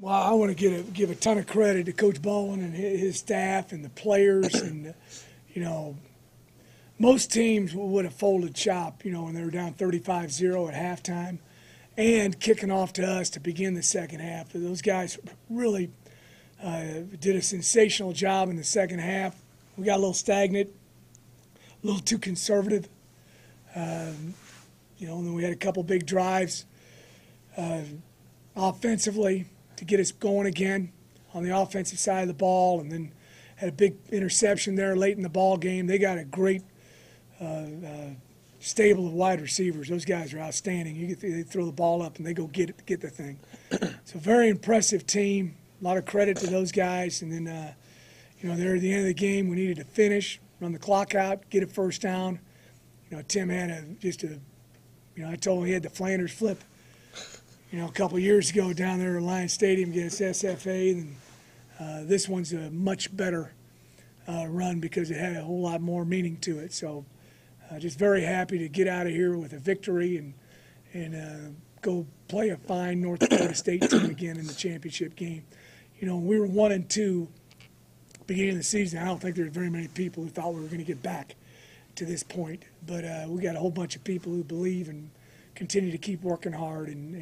Well, I want to give a ton of credit to Coach Bowen and his staff and the players. And, you know, most teams would have folded shop, you know, when they were down 35-0 at halftime and kicking off to us to begin the second half. Those guys really did a sensational job in the second half. We got a little stagnant, a little too conservative. You know, and then we had a couple big drives offensively to get us going again on the offensive side of the ball, and then had a big interception there late in the ball game. They got a great stable of wide receivers. Those guys are outstanding. They throw the ball up and they go get the thing. So very impressive team. A lot of credit to those guys. And then, you know, there at the end of the game, we needed to finish, run the clock out, get a first down. You know, Tim had you know, I told him he had the Flanders flip, you know, a couple years ago down there at Lions Stadium against SFA. And this one's a much better run because it had a whole lot more meaning to it. So just very happy to get out of here with a victory and go play a fine North Dakota State team again in the championship game. You know, we were 1-2 beginning of the season. I don't think there were very many people who thought we were going to get back to this point, but we got a whole bunch of people who believe and continue to keep working hard, and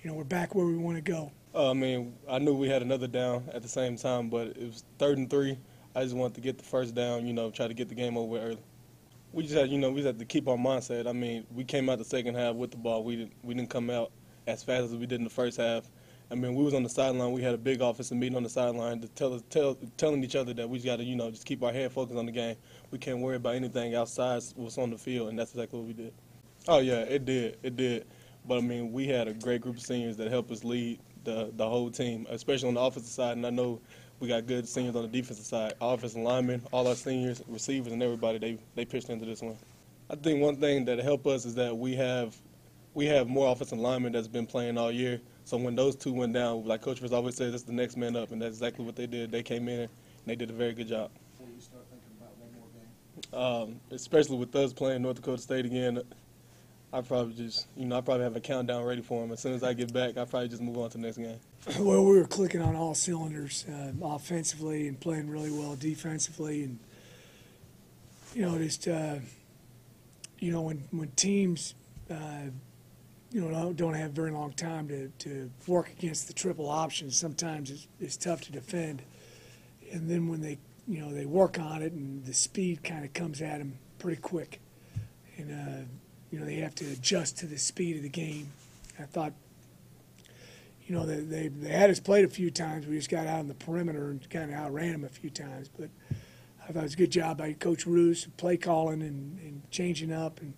you know, we're back where we want to go. I mean, I knew we had another down at the same time, but it was 3rd and 3. I just wanted to get the first down, you know, try to get the game over early. We just had, you know, we just had to keep our mindset. I mean, we came out the second half with the ball. We didn't come out as fast as we did in the first half. I mean, we was on the sideline. We had a big offensive meeting on the sideline to telling each other that we got to, you know, just keep our head focused on the game. We can't worry about anything outside what's on the field, and that's exactly what we did. Oh, yeah, it did. But, I mean, we had a great group of seniors that helped us lead the whole team, especially on the offensive side, and I know we got good seniors on the defensive side. Offensive linemen, all our seniors, receivers, and everybody, they pitched into this one. I think one thing that helped us is that we have more offensive linemen that's been playing all year. So when those two went down, like Coach Fritz always says, that's the next man up, and that's exactly what they did. They came in and they did a very good job. Before you start thinking about one more game? Especially with us playing North Dakota State again, I probably have a countdown ready for them. As soon as I get back, I probably just move on to the next game. Well, we were clicking on all cylinders offensively and playing really well defensively, and you know, just you know, when teams you know, don't have very long time to work against the triple options, sometimes it's tough to defend. And then when they work on it, and the speed kind of comes at them pretty quick, and you know, they have to adjust to the speed of the game. I thought, you know, they had us played a few times. We just got out on the perimeter and kind of outran them a few times. But I thought it was a good job by Coach Roos, play calling and changing up and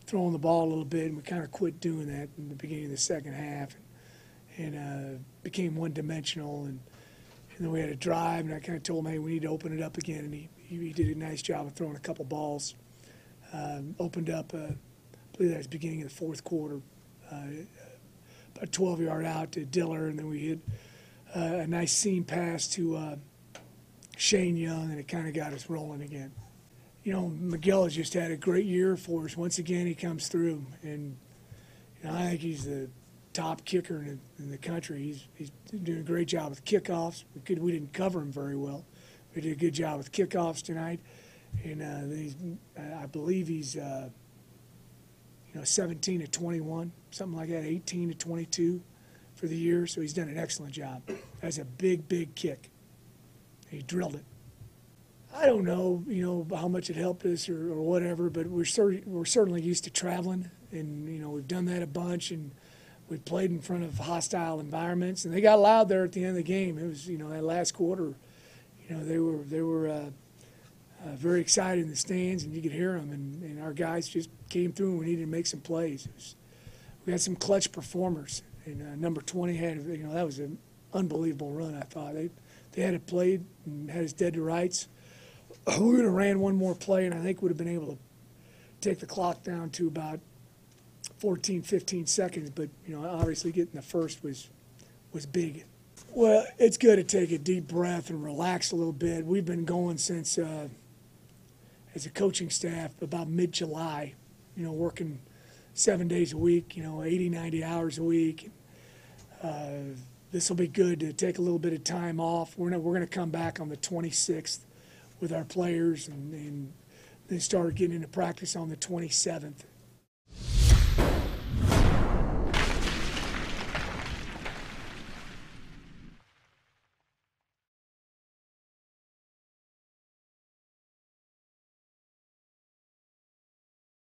throwing the ball a little bit. And we kind of quit doing that in the beginning of the second half, and became one-dimensional. And then we had a drive, and I kind of told him, hey, we need to open it up again. And he did a nice job of throwing a couple balls. Opened up, I believe that was beginning of the fourth quarter, about 12-yard out to Diller, and then we hit a nice seam pass to Shane Young, and it kind of got us rolling again. You know, Miguel has just had a great year for us. Once again, he comes through, and you know, I think he's the top kicker in the country. He's doing a great job with kickoffs. We didn't cover him very well. We did a good job with kickoffs tonight, and I believe he's you know, 17 to 21, something like that, 18 to 22 for the year. So he's done an excellent job. That's a big, big kick. He drilled it. I don't know, you know, how much it helped us or whatever, but we're certainly used to traveling, and you know, we've done that a bunch, and we've played in front of hostile environments, and they got loud there at the end of the game. It was, you know, that last quarter, you know, they were very excited in the stands, and you could hear them, and our guys just came through, and we needed to make some plays. We had some clutch performers, and number 20 had, you know, that was an unbelievable run, I thought. They had it played and had us dead to rights. We would have ran one more play, and I think would have been able to take the clock down to about 14, 15 seconds, but, you know, obviously getting the first was big. Well, it's good to take a deep breath and relax a little bit. We've been going since, as a coaching staff, about mid-July, you know, working 7 days a week, you know, 80, 90 hours a week. this will be good to take a little bit of time off. We're going to come back on the 26th with our players and then start getting into practice on the 27th.